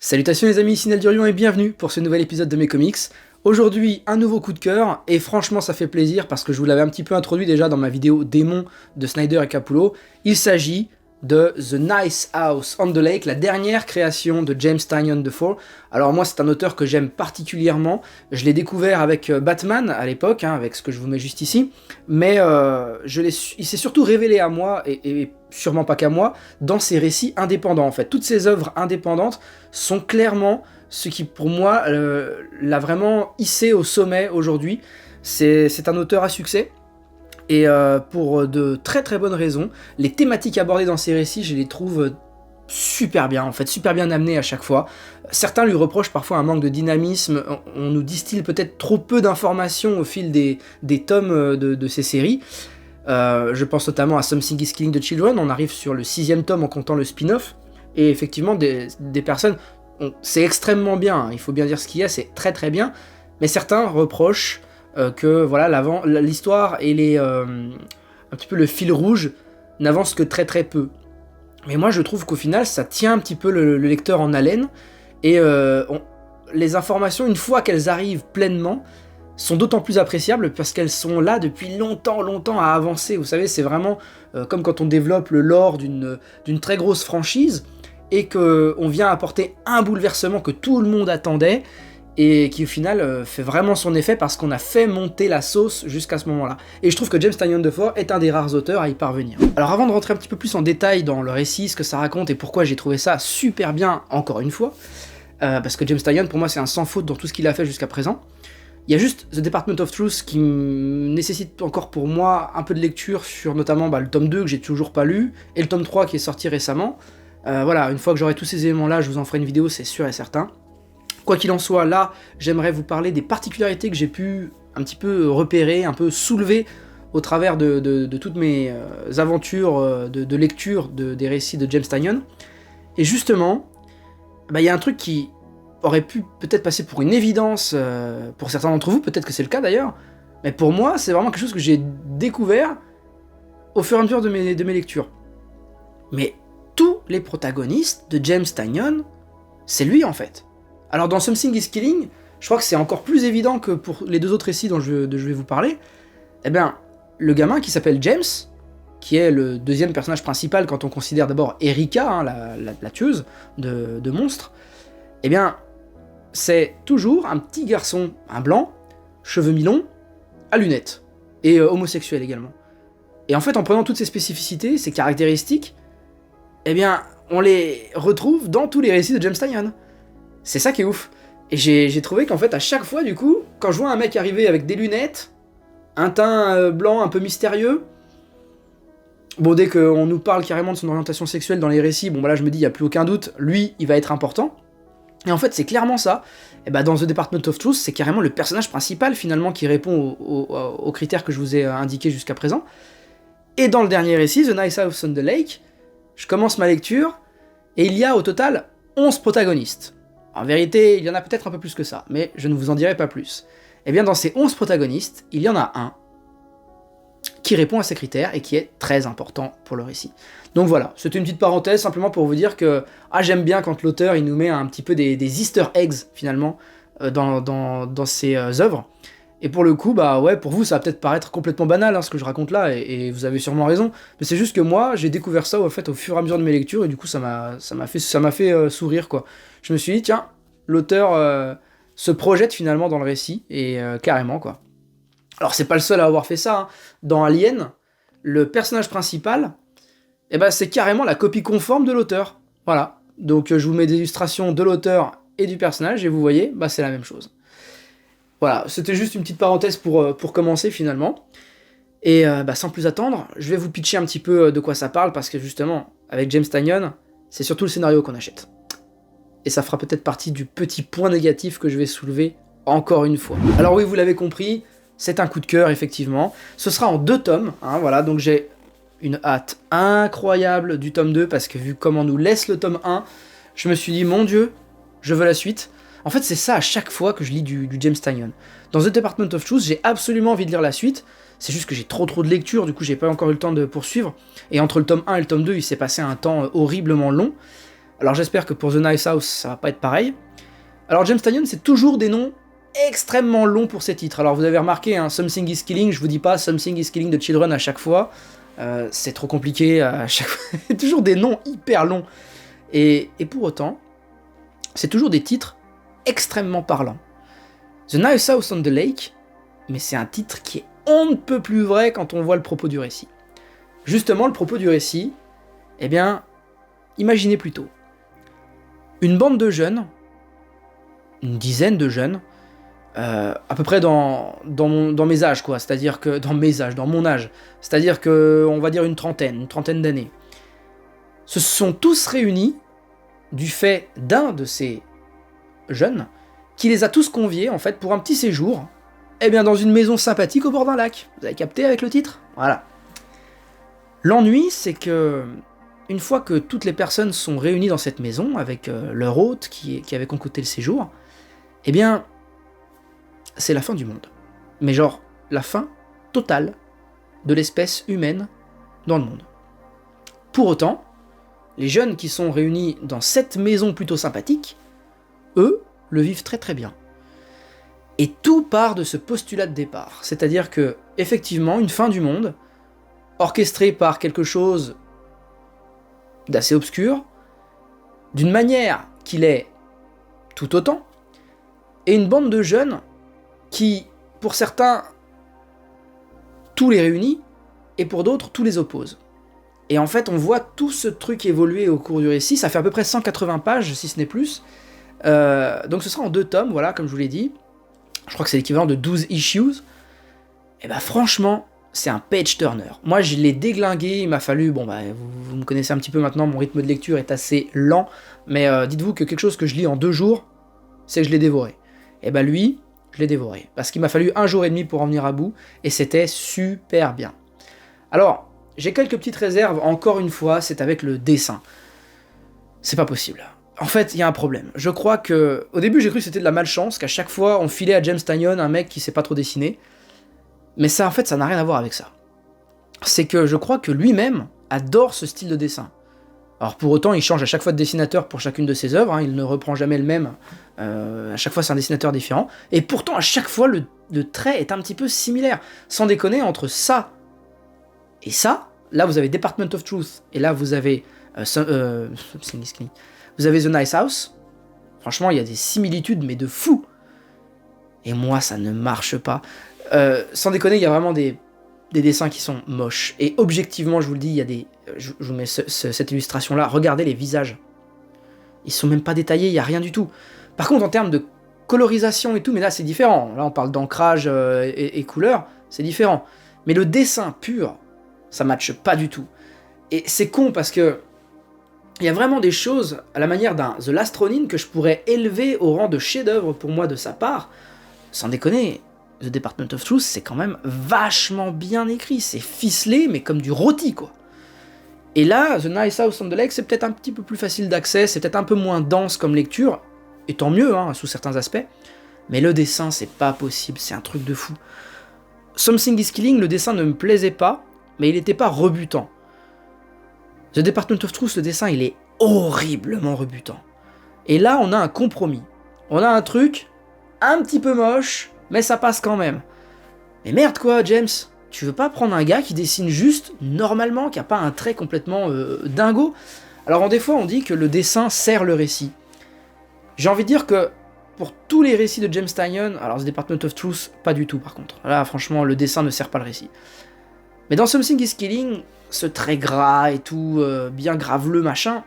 Salutations les amis, ici Nel Durion et bienvenue pour ce nouvel épisode de mes comics. Aujourd'hui, un nouveau coup de cœur, et franchement ça fait plaisir parce que je vous l'avais un petit peu introduit déjà dans ma vidéo démon de Snyder et Capullo. Il s'agit de The Nice House on the Lake, la dernière création de James Tynion IV. Alors moi c'est un auteur que j'aime particulièrement, je l'ai découvert avec Batman à l'époque, avec ce que je vous mets juste ici, mais il s'est surtout révélé à moi, et sûrement pas qu'à moi, dans ses récits indépendants en fait. Toutes ses œuvres indépendantes sont clairement ce qui pour moi l'a vraiment hissé au sommet aujourd'hui. C'est un auteur à succès. Et pour de très très bonnes raisons, les thématiques abordées dans ces récits, je les trouve super bien, en fait, super bien amenées à chaque fois. Certains lui reprochent parfois un manque de dynamisme, on nous distille peut-être trop peu d'informations au fil des tomes de ces séries. Je pense notamment à Something is Killing the Children, on arrive sur le 6e tome en comptant le spin-off, et effectivement des personnes, c'est extrêmement bien, il faut bien dire ce qu'il y a, c'est très très bien, mais certains reprochent que voilà, l'histoire et un petit peu le fil rouge n'avancent que très très peu. Mais moi je trouve qu'au final ça tient un petit peu le lecteur en haleine, et les informations, une fois qu'elles arrivent pleinement, sont d'autant plus appréciables parce qu'elles sont là depuis longtemps à avancer. Vous savez, c'est vraiment comme quand on développe le lore d'une très grosse franchise et qu'on vient apporter un bouleversement que tout le monde attendait, et qui au final fait vraiment son effet parce qu'on a fait monter la sauce jusqu'à ce moment-là. Et je trouve que James Tynion IV est un des rares auteurs à y parvenir. Alors avant de rentrer un petit peu plus en détail dans le récit, ce que ça raconte et pourquoi j'ai trouvé ça super bien, encore une fois, parce que James Tynion pour moi c'est un sans faute dans tout ce qu'il a fait jusqu'à présent, il y a juste The Department of Truth qui nécessite encore pour moi un peu de lecture sur notamment le tome 2 que j'ai toujours pas lu, et le tome 3 qui est sorti récemment. Voilà, une fois que j'aurai tous ces éléments-là, je vous en ferai une vidéo, c'est sûr et certain. Quoi qu'il en soit, là, j'aimerais vous parler des particularités que j'ai pu un petit peu repérer, un peu soulever au travers de toutes mes aventures de lecture des récits de James Tynion. Et justement, il y a un truc qui aurait pu peut-être passer pour une évidence pour certains d'entre vous, peut-être que c'est le cas d'ailleurs, mais pour moi, c'est vraiment quelque chose que j'ai découvert au fur et à mesure de mes lectures. Mais tous les protagonistes de James Tynion, c'est lui en fait. Alors dans Something is Killing, je crois que c'est encore plus évident que pour les deux autres récits dont je vais vous parler. Eh bien, le gamin qui s'appelle James, qui est le deuxième personnage principal quand on considère d'abord Erika, la tueuse de monstres, eh bien, c'est toujours un petit garçon, un blanc, cheveux mi-longs, à lunettes, et homosexuel également. Et en fait, en prenant toutes ces spécificités, ces caractéristiques, eh bien, on les retrouve dans tous les récits de James Tynion. C'est ça qui est ouf. Et j'ai trouvé qu'en fait, à chaque fois, du coup, quand je vois un mec arriver avec des lunettes, un teint blanc un peu mystérieux, bon, dès qu'on nous parle carrément de son orientation sexuelle dans les récits, bon, là, je me dis, il n'y a plus aucun doute, lui, il va être important. Et en fait, c'est clairement ça. Et dans The Department of Truth, c'est carrément le personnage principal, finalement, qui répond aux critères que je vous ai indiqués jusqu'à présent. Et dans le dernier récit, The Nice House on the Lake, je commence ma lecture, et il y a au total 11 protagonistes. En vérité, il y en a peut-être un peu plus que ça, mais je ne vous en dirai pas plus. Et bien dans ces 11 protagonistes, il y en a un qui répond à ces critères et qui est très important pour le récit. Donc voilà, c'était une petite parenthèse simplement pour vous dire que j'aime bien quand l'auteur il nous met un petit peu des easter eggs finalement dans ses œuvres. Et pour le coup, ouais, pour vous ça va peut-être paraître complètement banal ce que je raconte là, et vous avez sûrement raison, mais c'est juste que moi j'ai découvert ça au fur et à mesure de mes lectures, et du coup ça m'a fait sourire quoi. Je me suis dit tiens, l'auteur se projette finalement dans le récit, et carrément quoi. Alors c'est pas le seul à avoir fait ça, Dans Alien, le personnage principal, c'est carrément la copie conforme de l'auteur. Voilà, donc je vous mets des illustrations de l'auteur et du personnage, et vous voyez, c'est la même chose. Voilà, c'était juste une petite parenthèse pour commencer finalement. Et sans plus attendre, je vais vous pitcher un petit peu de quoi ça parle, parce que justement, avec James Tynion, c'est surtout le scénario qu'on achète. Et ça fera peut-être partie du petit point négatif que je vais soulever encore une fois. Alors oui, vous l'avez compris, c'est un coup de cœur effectivement. Ce sera en 2 tomes, voilà, donc j'ai une hâte incroyable du tome 2, parce que vu comment nous laisse le tome 1, je me suis dit, mon Dieu, je veux la suite. En fait, c'est ça à chaque fois que je lis du James Tynion. Dans The Department of Truth, j'ai absolument envie de lire la suite, c'est juste que j'ai trop de lecture, du coup j'ai pas encore eu le temps de poursuivre, et entre le tome 1 et le tome 2, il s'est passé un temps horriblement long. Alors j'espère que pour The Nice House, ça va pas être pareil. Alors James Tynion, c'est toujours des noms extrêmement longs pour ces titres. Alors vous avez remarqué, hein, Something is Killing, je vous dis pas Something is Killing the Children à chaque fois. C'est trop compliqué à chaque fois. Toujours des noms hyper longs. Et pour autant, c'est toujours des titres extrêmement parlants. The Nice House on the Lake, mais c'est un titre qui est on ne peut plus vrai quand on voit le propos du récit. Justement, le propos du récit, eh bien, imaginez plutôt. Une bande de jeunes, une dizaine de jeunes, à peu près dans mes âges, quoi. C'est-à-dire que, dans mon âge. C'est-à-dire que, on va dire une trentaine d'années. Se sont tous réunis du fait d'un de ces jeunes qui les a tous conviés, en fait, pour un petit séjour, eh bien, dans une maison sympathique au bord d'un lac. Vous avez capté avec le titre ? Voilà. L'ennui, c'est que, une fois que toutes les personnes sont réunies dans cette maison, avec leur hôte qui avait concocté le séjour, eh bien, c'est la fin du monde. Mais genre, la fin totale de l'espèce humaine dans le monde. Pour autant, les jeunes qui sont réunis dans cette maison plutôt sympathique, eux, le vivent très très bien. Et tout part de ce postulat de départ, c'est-à-dire que, effectivement, une fin du monde, orchestrée par quelque chose d'assez obscur, d'une manière qu'il est tout autant, et une bande de jeunes qui, pour certains, tout les réunit, et pour d'autres, tout les oppose. Et en fait, on voit tout ce truc évoluer au cours du récit, ça fait à peu près 180 pages, si ce n'est plus, donc ce sera en 2 tomes, voilà, comme je vous l'ai dit, je crois que c'est l'équivalent de 12 issues, et bah franchement, c'est un page-turner. Moi, je l'ai déglingué, il m'a fallu, bon bah, vous me connaissez un petit peu maintenant, mon rythme de lecture est assez lent, mais dites-vous que quelque chose que je lis en 2 jours, c'est que je l'ai dévoré. Et bah lui, je l'ai dévoré, parce qu'il m'a fallu 1 jour et demi pour en venir à bout, et c'était super bien. Alors, j'ai quelques petites réserves, encore une fois, c'est avec le dessin. C'est pas possible. En fait, il y a un problème. Je crois que... Au début, j'ai cru que c'était de la malchance, qu'à chaque fois, on filait à James Tynion un mec qui sait pas trop dessiner. Mais ça, en fait, ça n'a rien à voir avec ça. C'est que je crois que lui-même adore ce style de dessin. Alors pour autant, il change à chaque fois de dessinateur pour chacune de ses œuvres, hein, il ne reprend jamais le même, à chaque fois c'est un dessinateur différent, et pourtant à chaque fois le trait est un petit peu similaire. Sans déconner, entre ça et ça, là vous avez Department of Truth, et là vous avez vous avez The Nice House, franchement il y a des similitudes mais de fou. Et moi ça ne marche pas. Sans déconner, il y a vraiment des dessins qui sont moches. Et objectivement, je vous le dis, il y a des... Je vous mets cette illustration-là, regardez les visages. Ils sont même pas détaillés, il n'y a rien du tout. Par contre, en termes de colorisation et tout, mais là c'est différent. Là on parle d'ancrage et couleur, c'est différent. Mais le dessin pur, ça matche pas du tout. Et c'est con parce que il y a vraiment des choses, à la manière d'un The Last Ronin, que je pourrais élever au rang de chef-d'œuvre pour moi de sa part. Sans déconner, The Department of Truth, c'est quand même vachement bien écrit. C'est ficelé, mais comme du rôti, quoi. Et là, The Nice House on the Lake, c'est peut-être un petit peu plus facile d'accès, c'est peut-être un peu moins dense comme lecture, et tant mieux, hein, sous certains aspects. Mais le dessin, c'est pas possible, c'est un truc de fou. Something is Killing, le dessin ne me plaisait pas, mais il était pas rebutant. The Department of Truth, le dessin, il est horriblement rebutant. Et là, on a un compromis. On a un truc un petit peu moche, mais ça passe quand même. Mais merde quoi, James, tu veux pas prendre un gars qui dessine juste normalement, qui a pas un trait complètement dingo? Alors des fois on dit que le dessin sert le récit. J'ai envie de dire que pour tous les récits de James Tynion, alors The Department of Truth, pas du tout par contre. Là franchement le dessin ne sert pas le récit. Mais dans Something is Killing, ce trait gras et tout, bien graveleux machin,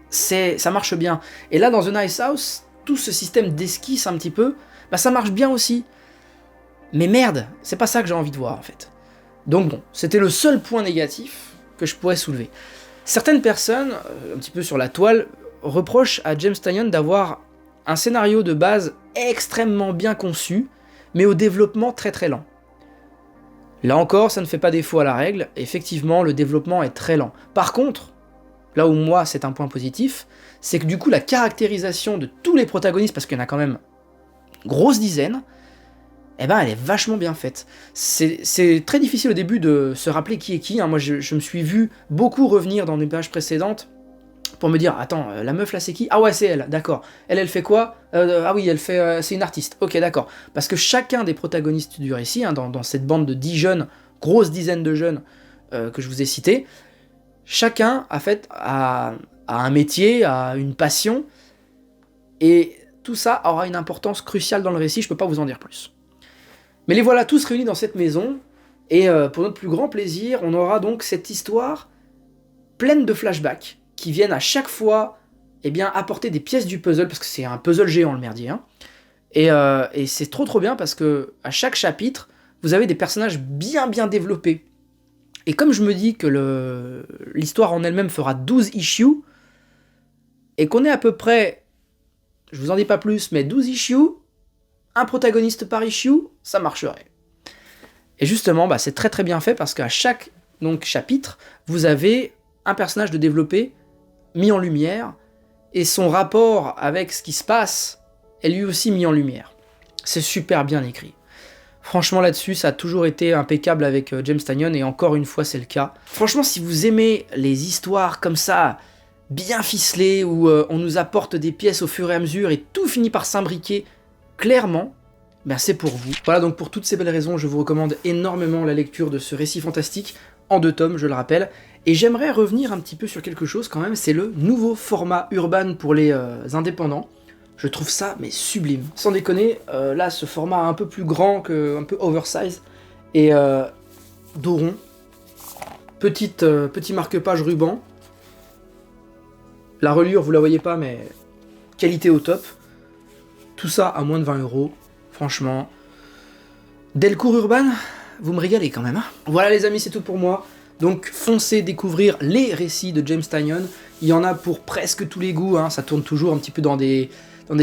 ça marche bien. Et là dans The Nice House, tout ce système d'esquisse un petit peu, bah ça marche bien aussi. Mais merde, c'est pas ça que j'ai envie de voir en fait. Donc bon, c'était le seul point négatif que je pourrais soulever. Certaines personnes, un petit peu sur la toile, reprochent à James Tynion d'avoir un scénario de base extrêmement bien conçu, mais au développement très très lent. Là encore, ça ne fait pas défaut à la règle, effectivement le développement est très lent. Par contre, là où moi c'est un point positif, c'est que du coup la caractérisation de tous les protagonistes, parce qu'il y en a quand même une grosse dizaine, eh ben elle est vachement bien faite. C'est très difficile au début de se rappeler qui est qui, hein. Moi je me suis vu beaucoup revenir dans des pages précédentes pour me dire, attends, la meuf là c'est qui? Ah ouais, c'est elle, d'accord. Elle fait quoi? Ah oui, elle fait, c'est une artiste. Ok, d'accord. Parce que chacun des protagonistes du récit, hein, dans cette bande de 10 jeunes, grosse dizaine de jeunes que je vous ai cités, chacun a un métier, a une passion, et tout ça aura une importance cruciale dans le récit, je peux pas vous en dire plus. Mais les voilà tous réunis dans cette maison, et pour notre plus grand plaisir, on aura donc cette histoire pleine de flashbacks, qui viennent à chaque fois apporter des pièces du puzzle, parce que c'est un puzzle géant le merdier, hein. Et c'est trop bien, parce que à chaque chapitre, vous avez des personnages bien développés. Et comme je me dis que l'histoire en elle-même fera 12 issues, et qu'on est à peu près, je vous en dis pas plus, mais 12 issues, un protagoniste par issue, ça marcherait. Et justement, c'est très bien fait, parce qu'à chaque chapitre, vous avez un personnage de développé, mis en lumière, et son rapport avec ce qui se passe est lui aussi mis en lumière. C'est super bien écrit. Franchement là-dessus, ça a toujours été impeccable avec James Tynion, et encore une fois c'est le cas. Franchement, si vous aimez les histoires comme ça, bien ficelées, où on nous apporte des pièces au fur et à mesure, et tout finit par s'imbriquer clairement, c'est pour vous. Voilà, donc pour toutes ces belles raisons, je vous recommande énormément la lecture de ce récit fantastique, en 2 tomes, je le rappelle. Et j'aimerais revenir un petit peu sur quelque chose quand même, c'est le nouveau format Urban pour les indépendants. Je trouve ça sublime. Sans déconner, là ce format un peu plus grand, un peu oversize, et dos rond, petit marque-page ruban. La reliure, vous la voyez pas, mais qualité au top. Tout ça à moins de 20 €. Franchement, Delcourt Urban, vous me régalez quand même, hein. Voilà les amis, c'est tout pour moi. Donc foncez découvrir les récits de James Tynion. Il y en a pour presque tous les goûts, hein. Ça tourne toujours un petit peu dans des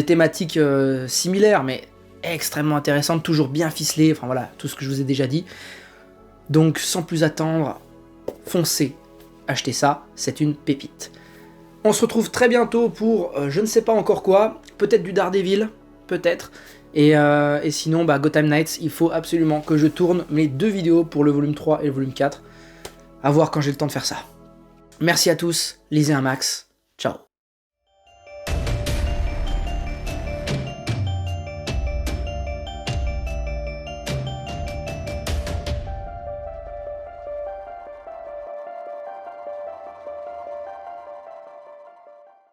thématiques similaires, mais extrêmement intéressantes, toujours bien ficelées, enfin voilà, tout ce que je vous ai déjà dit. Donc sans plus attendre, foncez, achetez ça, c'est une pépite. On se retrouve très bientôt pour je ne sais pas encore quoi, peut-être du Daredevil, peut-être. Et sinon, Gotham Knights, il faut absolument que je tourne mes 2 vidéos pour le volume 3 et le volume 4. À voir quand j'ai le temps de faire ça. Merci à tous, lisez un max, ciao.